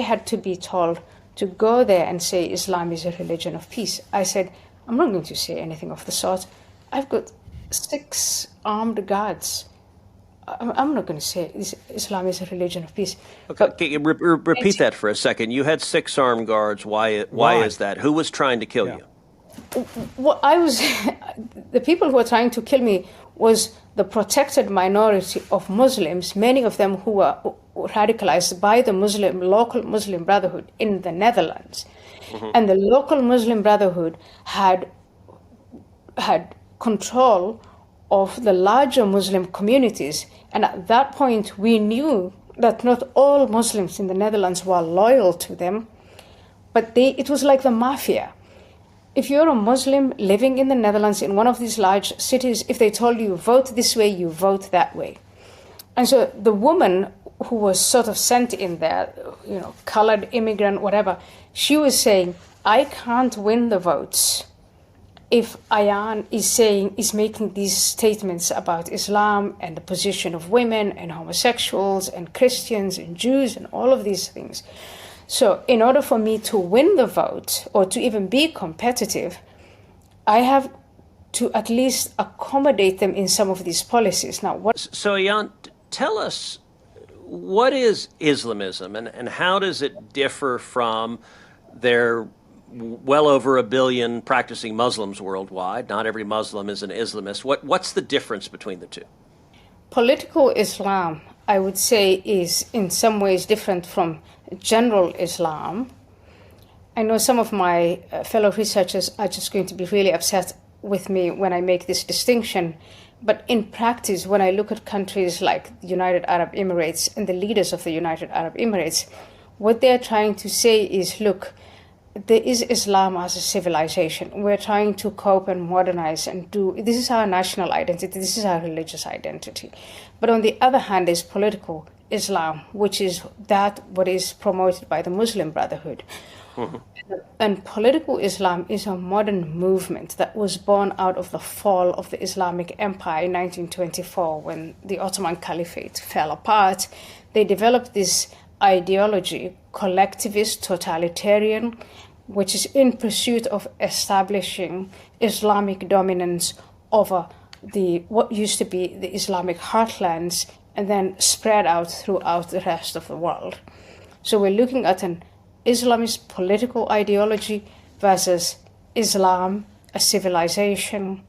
I had to be told to go there and say Islam is a religion of peace. I said, I'm not going to say anything of the sort. I've got 6 armed guards. I'm not going to say Islam is a religion of peace. Okay, repeat that for a second. You had 6 armed guards. Why is that? Who was trying to kill you? Well, the people who were trying to kill me was the protected minority of Muslims, many of them who were radicalized by the local Muslim Brotherhood in the Netherlands. Mm-hmm. And the local Muslim Brotherhood had control of the larger Muslim communities. And at that point, we knew that not all Muslims in the Netherlands were loyal to them, but it was like the mafia. If you're a Muslim living in the Netherlands in one of these large cities, if they told you vote this way, you vote that way. And so the woman who was sort of sent in there, colored immigrant, whatever, she was saying, I can't win the votes if Ayaan is making these statements about Islam and the position of women and homosexuals and Christians and Jews and all of these things. So in order for me to win the vote or to even be competitive, I have to at least accommodate them in some of these policies. Now, So Ayaan, tell us, what is Islamism and how does it differ from their well over 1 billion practicing Muslims worldwide? Not every Muslim is an Islamist. What's the difference between the two? Political Islam, I would say, is in some ways different from general Islam. I know some of my fellow researchers are just going to be really upset with me when I make this distinction. But in practice, when I look at countries like the United Arab Emirates and the leaders of the United Arab Emirates, what they're trying to say is, look, there is Islam as a civilization. We're trying to cope and modernize and this is our national identity, this is our religious identity. But on the other hand, there's political Islam, which is what is promoted by the Muslim Brotherhood. Mm-hmm. And political Islam is a modern movement that was born out of the fall of the Islamic Empire in 1924 when the Ottoman Caliphate fell apart. They developed this ideology, collectivist, totalitarian, which is in pursuit of establishing Islamic dominance over what used to be the Islamic heartlands and then spread out throughout the rest of the world. So we're looking at an Islamist political ideology versus Islam, a civilization.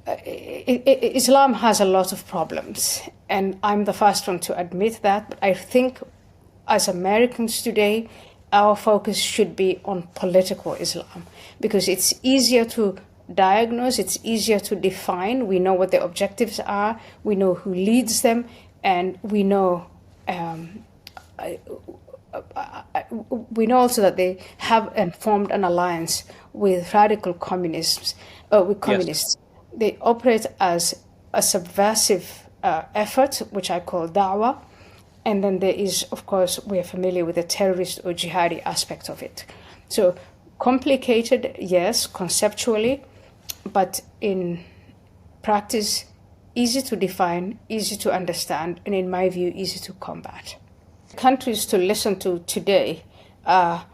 Islam has a lot of problems, and I'm the first one to admit that. But I think as Americans today, our focus should be on political Islam because it's easier to diagnose, it's easier to define. We know what their objectives are, we know who leads them, and we know also that they have formed an alliance with radical communists. Yes. They operate as a subversive effort, which I call da'wah. And then there is, of course, we are familiar with the terrorist or jihadi aspect of it. So complicated, yes, conceptually, but in practice, easy to define, easy to understand, and in my view, easy to combat. Countries to listen to today are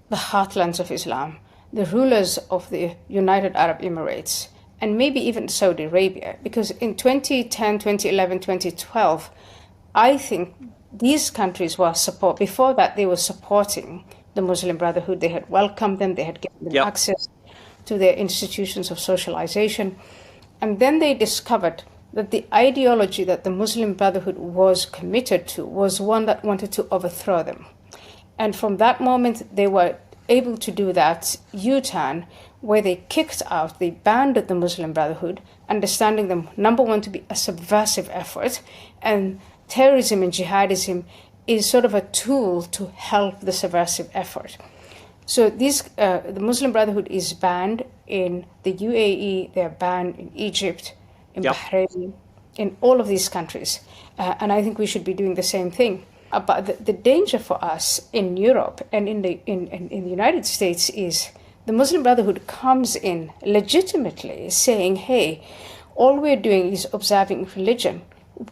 the heartlands of Islam, the rulers of the United Arab Emirates, and maybe even Saudi Arabia, because in 2010, 2011, 2012, I think these countries were before that they were supporting the Muslim Brotherhood. They had welcomed them, they had given them access to their institutions of socialization. And then they discovered that the ideology that the Muslim Brotherhood was committed to was one that wanted to overthrow them. And from that moment, they were able to do that U-turn where they they banned the Muslim Brotherhood, understanding them, number one, to be a subversive effort, and terrorism and jihadism is sort of a tool to help the subversive effort. So the Muslim Brotherhood is banned in the UAE, they're banned in Egypt, in Bahrain, in all of these countries. And I think we should be doing the same thing. But the danger for us in Europe and in the United States is the Muslim Brotherhood comes in legitimately saying, hey, all we're doing is observing religion.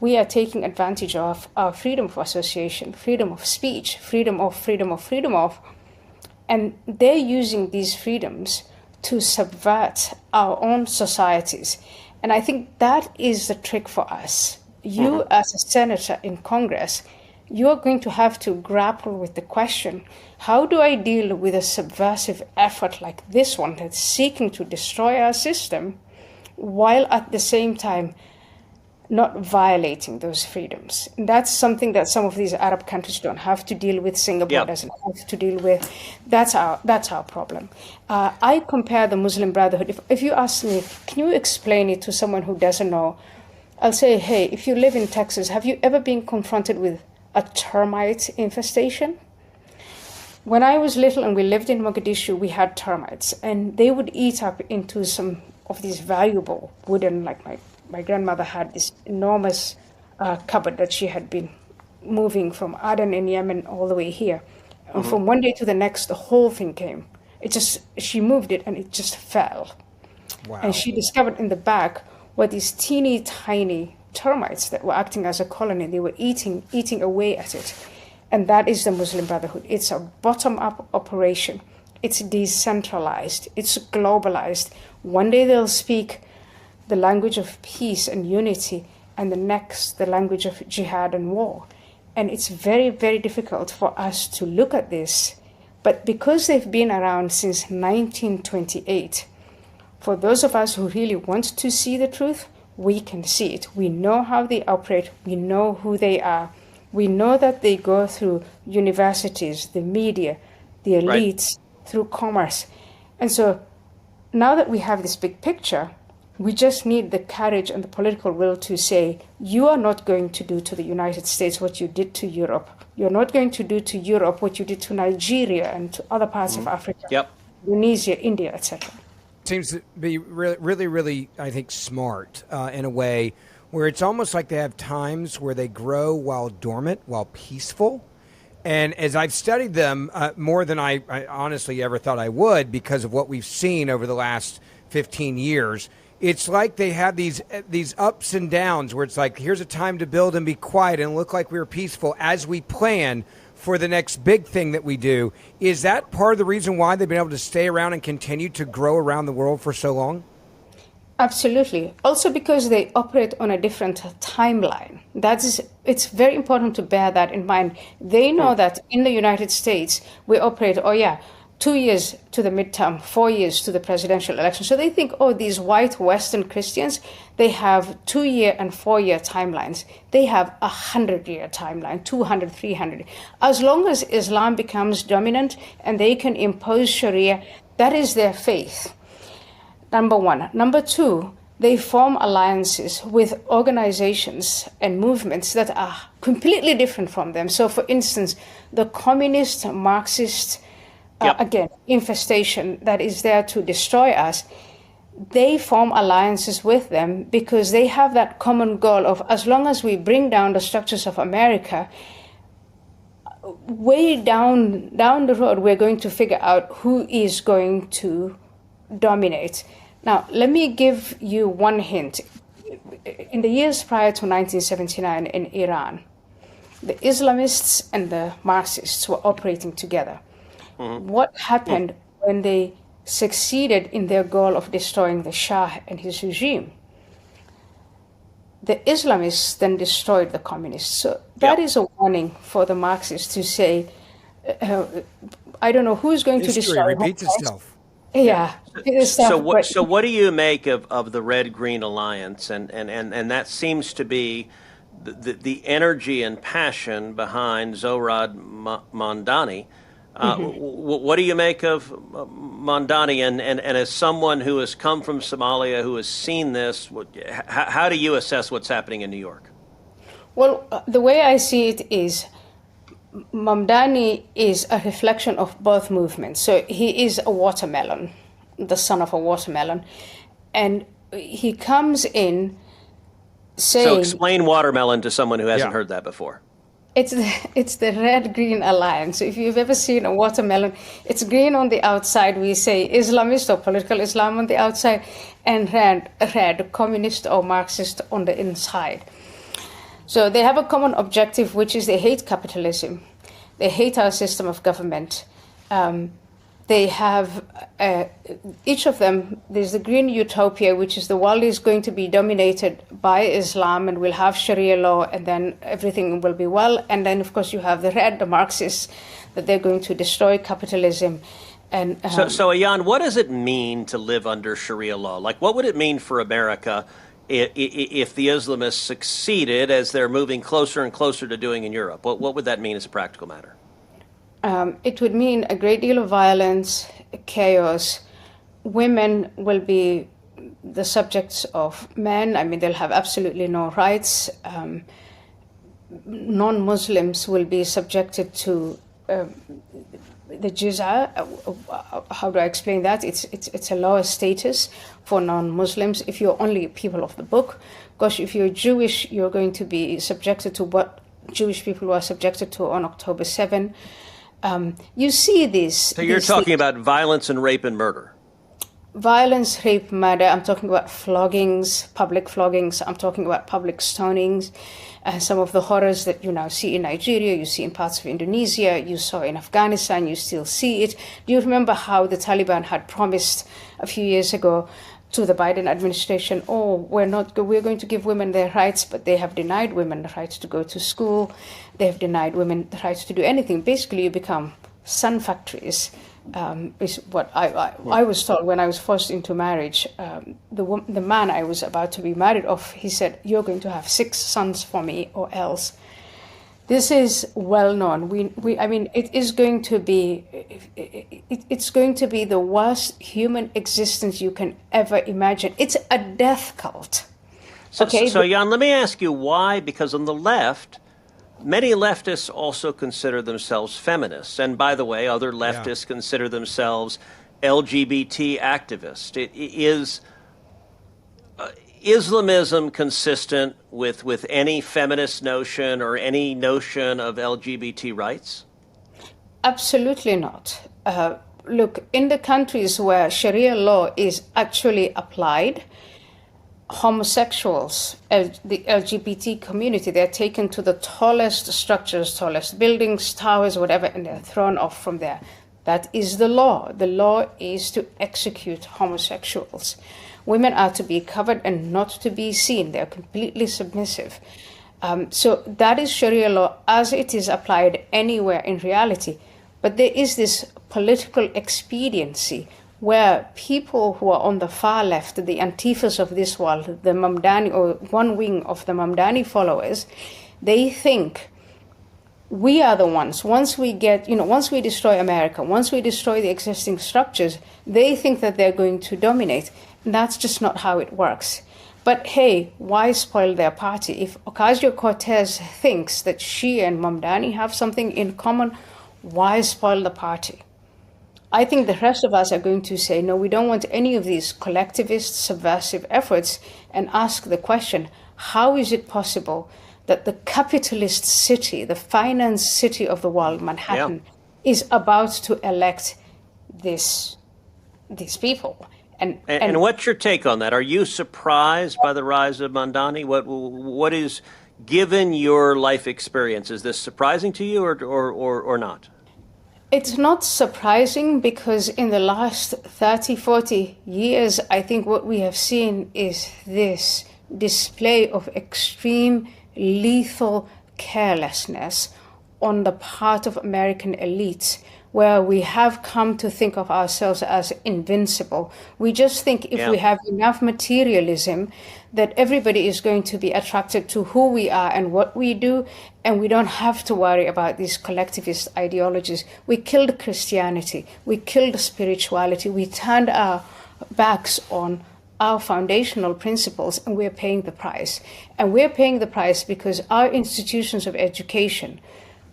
we are taking advantage of our freedom of association, freedom of speech, freedom of, and they're using these freedoms to subvert our own societies. And I think that is the trick for us. You, as a senator in Congress, you're going to have to grapple with the question, how do I deal with a subversive effort like this one that's seeking to destroy our system, while at the same time not violating those freedoms? And that's something that some of these Arab countries don't have to deal with. Singapore doesn't have to deal with. That's our problem. I compare the Muslim Brotherhood. If you ask me, can you explain it to someone who doesn't know? I'll say, hey, if you live in Texas, have you ever been confronted with a termite infestation? When I was little and we lived in Mogadishu, we had termites, and they would eat up into some of these valuable wooden, like my grandmother had this enormous cupboard that she had been moving from Aden in Yemen all the way here. And from one day to the next, the whole thing came. She moved it and it just fell. Wow. And she discovered in the back were these teeny tiny termites that were acting as a colony. They were eating away at it. And that is the Muslim Brotherhood. It's a bottom-up operation. It's decentralized. It's globalized. One day they'll speak the language of peace and unity, and the next, the language of jihad and war. And it's very, very difficult for us to look at this. But because they've been around since 1928, for those of us who really want to see the truth, we can see it. We know how they operate. We know who they are. We know that they go through universities, the media, the elites, through commerce. And so now that we have this big picture, we just need the courage and the political will to say, you are not going to do to the United States what you did to Europe. You're not going to do to Europe what you did to Nigeria and to other parts of Africa, Indonesia, India, etc. Seems to be really, really, I think, smart in a way where it's almost like they have times where they grow while dormant, while peaceful. And as I've studied them more than I honestly ever thought I would because of what we've seen over the last 15 years, it's like they have these ups and downs where it's like, here's a time to build and be quiet and look like we're peaceful as we plan for the next big thing that we do. Is that part of the reason why they've been able to stay around and continue to grow around the world for so long? Absolutely. Also because they operate on a different timeline. It's very important to bear that in mind. They know that in the United States, we operate, 2 years to the midterm, 4 years to the presidential election. So they think, these white Western Christians, they have 2-year and 4-year timelines. They have a 100-year timeline, 200, 300. As long as Islam becomes dominant and they can impose Sharia, that is their faith. Number one. Number two, they form alliances with organizations and movements that are completely different from them. So, for instance, the communist, Marxist, again, infestation that is there to destroy us, they form alliances with them because they have that common goal of, as long as we bring down the structures of America, way down the road, we're going to figure out who is going to dominate. Now, let me give you one hint. In the years prior to 1979 in Iran, the Islamists and the Marxists were operating together. What happened when they succeeded in their goal of destroying the Shah and his regime? The Islamists then destroyed the communists. So that is a warning for the Marxists to say, I don't know who's going to destroy. History repeats itself. Yeah. So what do you make of the Red-Green Alliance? And that seems to be the energy and passion behind Zohrab Mamdani. What do you make of Mamdani? And as someone who has come from Somalia, who has seen this, how do you assess what's happening in New York? Well, the way I see it is Mamdani is a reflection of both movements. So he is a watermelon, the son of a watermelon. And he comes in saying... So explain watermelon to someone who hasn't heard that before. It's the Red-Green Alliance. If you've ever seen a watermelon, it's green on the outside. We say Islamist or political Islam on the outside, and red, communist or Marxist on the inside. So they have a common objective, which is they hate capitalism. They hate our system of government. They have, each of them, there's the green utopia, which is the world is going to be dominated by Islam and we'll have Sharia law and then everything will be well. And then, of course, you have the red, the Marxists, that they're going to destroy capitalism. And so Ayaan, what does it mean to live under Sharia law? Like, what would it mean for America if the Islamists succeeded, as they're moving closer and closer to doing in Europe? What would that mean as a practical matter? It would mean a great deal of violence, chaos. Women will be the subjects of men. I mean, they'll have absolutely no rights. Non-Muslims will be subjected to the jizya. How do I explain that? It's a lower status for non-Muslims if you're only people of the book. Gosh, if you're Jewish, you're going to be subjected to what Jewish people were subjected to on October 7. You see this. So you're talking about violence and rape and murder. Violence, rape, murder. I'm talking about floggings, public floggings. I'm talking about public stonings. Some of the horrors that you now see in Nigeria, you see in parts of Indonesia, you saw in Afghanistan, you still see it. Do you remember how the Taliban had promised a few years ago to the Biden administration, we're going to give women their rights, but they have denied women the right to go to school. They have denied women the right to do anything. Basically, you become sun factories, is what I was told when I was forced into marriage. The man I was about to be married off, he said, "You're going to have 6 sons for me or else." This is well known. I mean, it is going to be, it's going to be the worst human existence you can ever imagine. It's a death cult. So Ayaan, let me ask you why, because on the left, many leftists also consider themselves feminists. And by the way, other leftists consider themselves LGBT activists. Is Islamism consistent with any feminist notion or any notion of LGBT rights? Absolutely not. Look, in the countries where Sharia law is actually applied, homosexuals, the LGBT community, they're taken to the tallest structures, tallest buildings, towers, whatever, and they're thrown off from there. That is the law. The law is to execute homosexuals. Women are to be covered and not to be seen. They're completely submissive. So that is Sharia law as it is applied anywhere in reality. But there is this political expediency where people who are on the far left, the Antifas of this world, the Mamdani, or one wing of the Mamdani followers, they think we are the ones, once we destroy America, once we destroy the existing structures, they think that they're going to dominate. And that's just not how it works. But hey, why spoil their party? If Ocasio-Cortez thinks that she and Mamdani have something in common, why spoil the party? I think the rest of us are going to say, no, we don't want any of these collectivist, subversive efforts, and ask the question, how is it possible that the capitalist city, the finance city of the world, Manhattan, is about to elect these people? And what's your take on that? Are you surprised by the rise of Mamdani? What is, given your life experience, is this surprising to you or not? It's not surprising because in the last 30, 40 years, I think what we have seen is this display of extreme lethal carelessness on the part of American elites, where we have come to think of ourselves as invincible. We just think if we have enough materialism, that everybody is going to be attracted to who we are and what we do, and we don't have to worry about these collectivist ideologies. We killed Christianity, we killed spirituality, we turned our backs on our foundational principles, and we're paying the price. And we're paying the price because our institutions of education,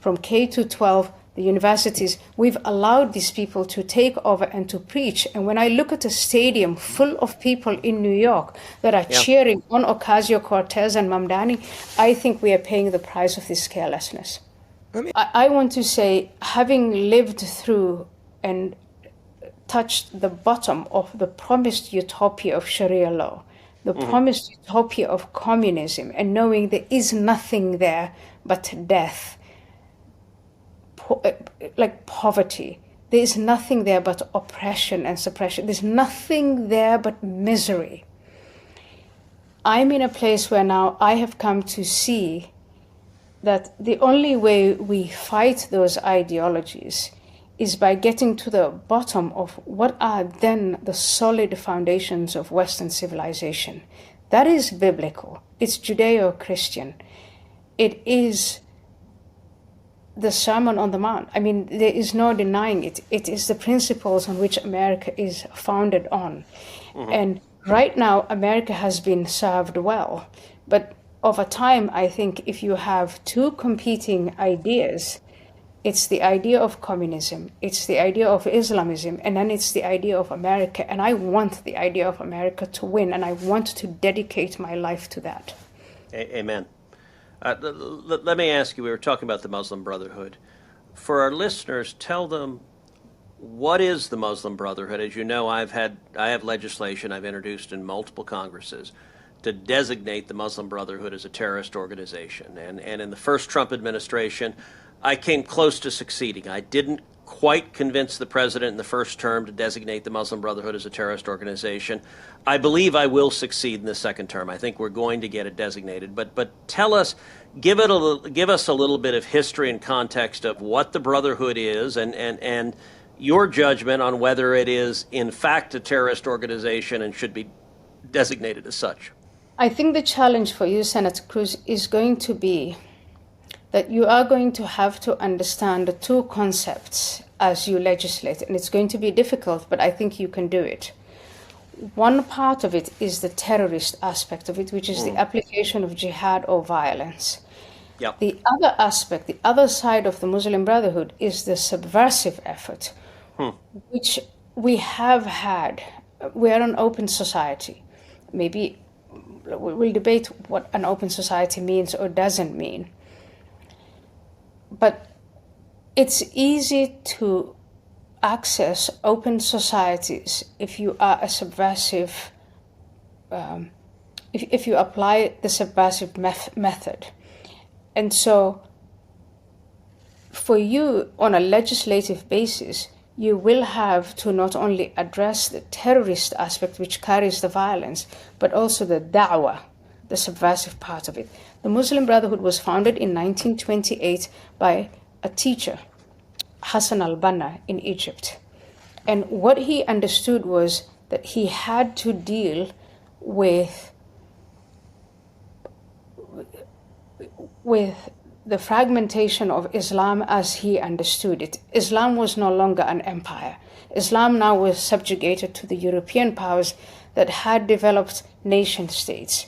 from K to 12, the universities, we've allowed these people to take over and to preach. And when I look at a stadium full of people in New York that are cheering on Ocasio-Cortez and Mamdani, I think we are paying the price of this carelessness. I want to say, having lived through and touched the bottom of the promised utopia of Sharia law, the promised utopia of communism, and knowing there is nothing there but death, like poverty. There is nothing there but oppression and suppression. There's nothing there but misery. I'm in a place where now I have come to see that the only way we fight those ideologies is by getting to the bottom of what are then the solid foundations of Western civilization. That is biblical. It's Judeo-Christian. It is the Sermon on the Mount. I mean, there is no denying it. It is the principles on which America is founded on. And right now, America has been served well. But over time, I think if you have two competing ideas, it's the idea of communism, it's the idea of Islamism, and then it's the idea of America. And I want the idea of America to win, and I want to dedicate my life to that. Amen. Let me ask you, we were talking about the Muslim Brotherhood. For our listeners, tell them, what is the Muslim Brotherhood? As you know, I have legislation I've introduced in multiple Congresses to designate the Muslim Brotherhood as a terrorist organization. And in the first Trump administration, I came close to succeeding. I didn't quite convince the president in the first term to designate the Muslim Brotherhood as a terrorist organization. I believe I will succeed in the second term. I think we're going to get it designated. But tell us, give us a little bit of history and context of what the Brotherhood is, and your judgment on whether it is in fact a terrorist organization and should be designated as such. I think the challenge for you, Senator Cruz, is going to be that you are going to have to understand the two concepts as you legislate. And it's going to be difficult, but I think you can do it. One part of it is the terrorist aspect of it, which is the application of jihad or violence. Yep. The other aspect, the other side of the Muslim Brotherhood is the subversive effort, which we have had. We are an open society. Maybe we'll debate what an open society means or doesn't mean. But it's easy to access open societies if you are a subversive, if you apply the subversive method. And so for you, on a legislative basis, you will have to not only address the terrorist aspect, which carries the violence, but also the da'wah, the subversive part of it. The Muslim Brotherhood was founded in 1928 by a teacher, Hassan al-Banna, in Egypt. And what he understood was that he had to deal with the fragmentation of Islam as he understood it. Islam was no longer an empire. Islam now was subjugated to the European powers that had developed nation states.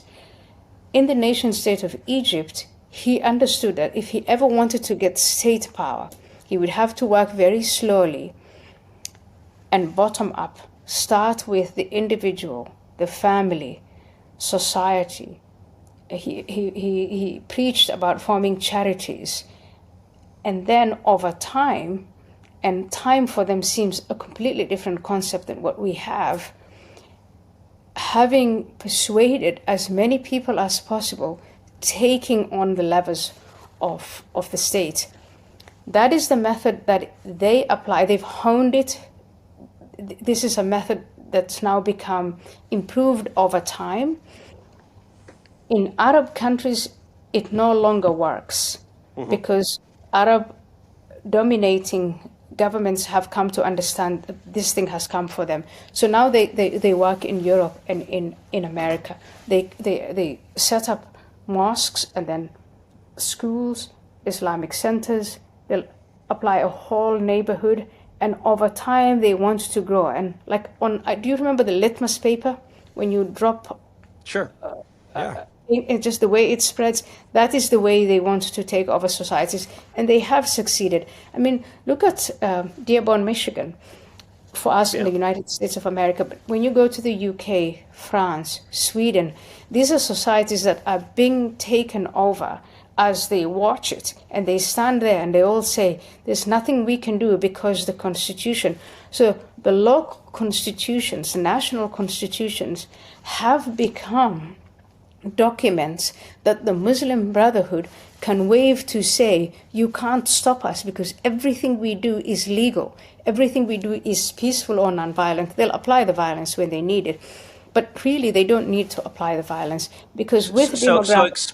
In the nation state of Egypt, he understood that if he ever wanted to get state power, he would have to work very slowly and bottom up, start with the individual, the family, society. He preached about forming charities. And then over time, and time for them seems a completely different concept than what we have, having persuaded as many people as possible, taking on the levers of the state. That is the method that they apply. They've honed it. This is a method that's now become improved over time. In Arab countries, it no longer works because Arab dominating governments have come to understand that this thing has come for them. So now they work in Europe and in America. They set up mosques and then schools, Islamic centers. They'll apply a whole neighborhood, and over time they want to grow. And like do you remember the litmus paper when you drop? Sure. It's just the way it spreads. That is the way they want to take over societies, and they have succeeded. I mean, look at Dearborn, Michigan, for us in the United States of America. But when you go to the UK, France, Sweden, these are societies that are being taken over as they watch it, and they stand there and they all say, "There's nothing we can do because the Constitution." So the local constitutions, the national constitutions, have become documents that the Muslim Brotherhood can wave to say, you can't stop us because everything we do is legal. Everything we do is peaceful or nonviolent. They'll apply the violence when they need it. But really, they don't need to apply the violence because with demographics,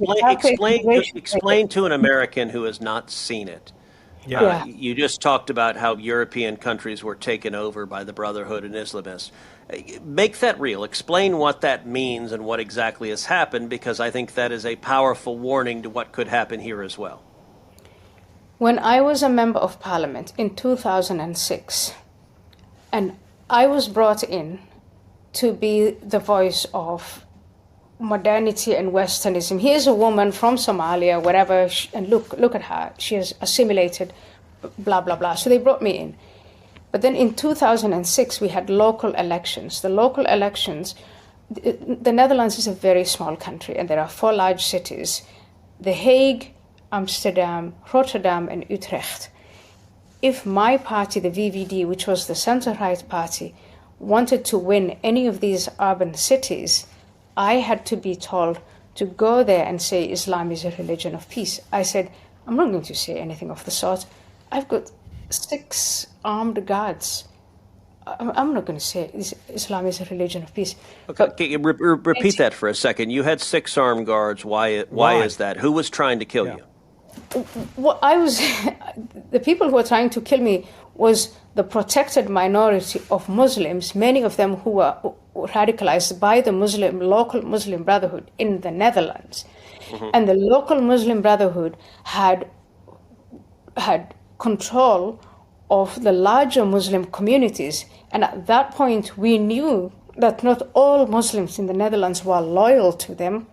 explain to an American who has not seen it. You just talked about how European countries were taken over by the Brotherhood and Islamists. Make that real. Explain what that means and what exactly has happened, because I think that is a powerful warning to what could happen here as well. When I was a member of parliament in 2006, and I was brought in to be the voice of modernity and Westernism. Here's a woman from Somalia, whatever, and look at her. She has assimilated, blah, blah, blah. So they brought me in. But then in 2006, we had local elections. The local elections, the Netherlands is a very small country, and there are 4 large cities: The Hague, Amsterdam, Rotterdam, and Utrecht. If my party, the VVD, which was the center-right party, wanted to win any of these urban cities, I had to be told to go there and say Islam is a religion of peace. I said, I'm not going to say anything of the sort. I've got 6 armed guards. I'm not going to say Islam is a religion of peace. Okay, repeat that for a second. You had 6 armed guards. Why is that? Who was trying to kill you? Well, the people who were trying to kill me was the protected minority of Muslims, many of them who were radicalized by the local Muslim Brotherhood in the Netherlands. Mm-hmm. And the local Muslim Brotherhood had control of the larger Muslim communities. And at that point, we knew that not all Muslims in the Netherlands were loyal to them,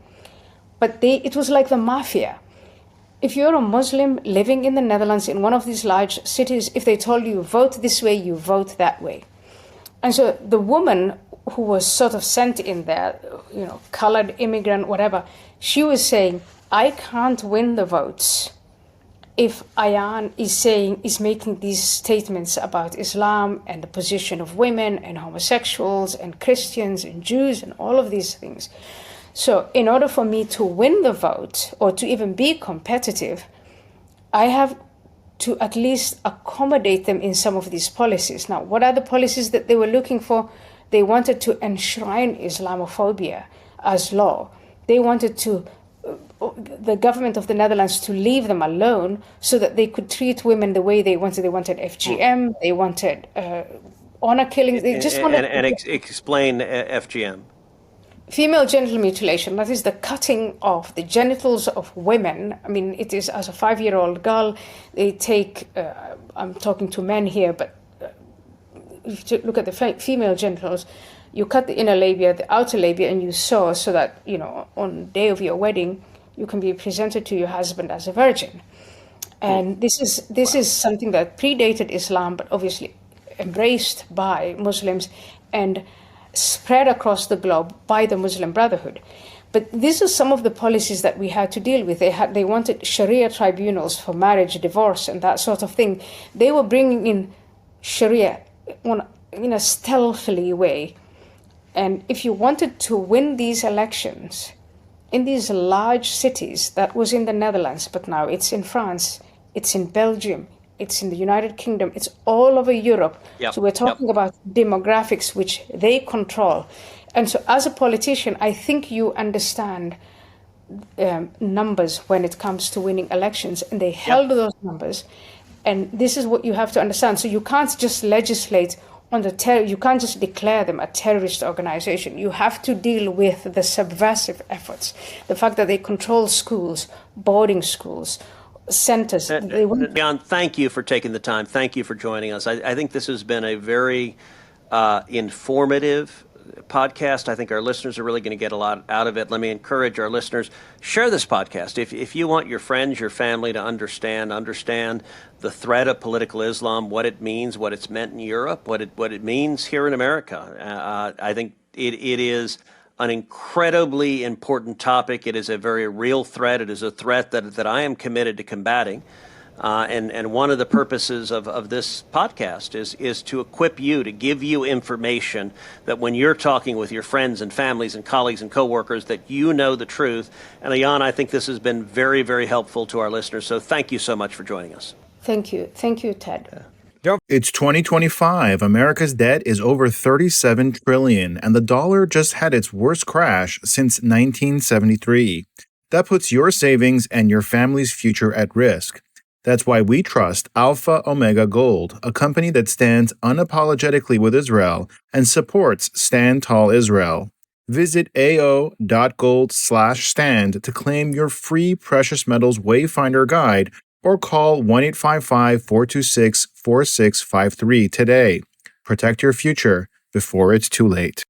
but it was like the mafia. If you're a Muslim living in the Netherlands in one of these large cities, if they told you vote this way, you vote that way. And so the woman who was sort of sent in there, colored immigrant, whatever, she was saying, I can't win the votes if Ayaan is making these statements about Islam and the position of women and homosexuals and Christians and Jews and all of these things. So in order for me to win the vote or to even be competitive, I have to at least accommodate them in some of these policies. Now, what are the policies that they were looking for? They wanted to enshrine Islamophobia as law. They wanted the government of the Netherlands to leave them alone so that they could treat women the way they wanted. They wanted FGM, they wanted honor killings. They just wanted... Explain FGM. Female genital mutilation, that is the cutting of the genitals of women. I mean, it is as a 5-year-old girl, they take, I'm talking to men here, but if you look at the female genitals, you cut the inner labia, the outer labia, and you sew so that, on the day of your wedding, you can be presented to your husband as a virgin. And this is something that predated Islam, but obviously embraced by Muslims and spread across the globe by the Muslim Brotherhood. But these are some of the policies that we had to deal with. They wanted Sharia tribunals for marriage, divorce, and that sort of thing. They were bringing in Sharia in a stealthily way. And if you wanted to win these elections in these large cities, that was in the Netherlands, but now it's in France, it's in Belgium, it's in the United Kingdom, it's all over Europe. Yep. So we're talking about demographics which they control. And so as a politician, I think you understand numbers when it comes to winning elections, and they held those numbers. And this is what you have to understand. So you can't just legislate on you can't just declare them a terrorist organization. You have to deal with the subversive efforts, the fact that they control schools, boarding schools, centers. Ayaan, thank you for taking the time. Thank you for joining us. I think this has been a very informative podcast. I think our listeners are really going to get a lot out of it. Let me encourage our listeners, share this podcast. If you want your friends, your family to understand the threat of political Islam, what it means, what it's meant in Europe, what it means here in America. I think it is an incredibly important topic. It is a very real threat. It is a threat that I am committed to combating. And one of the purposes of this podcast is to equip you, to give you information that when you're talking with your friends and families and colleagues and coworkers, that you know the truth. And Ayaan, I think this has been very, very helpful to our listeners. So thank you so much for joining us. Thank you. Thank you, Ted. It's 2025. America's debt is over $37 trillion, and the dollar just had its worst crash since 1973. That puts your savings and your family's future at risk. That's why we trust Alpha Omega Gold, a company that stands unapologetically with Israel and supports Stand Tall Israel. Visit ao.gold/stand to claim your free precious metals wayfinder guide or call 1-855-426-4653 today. Protect your future before it's too late.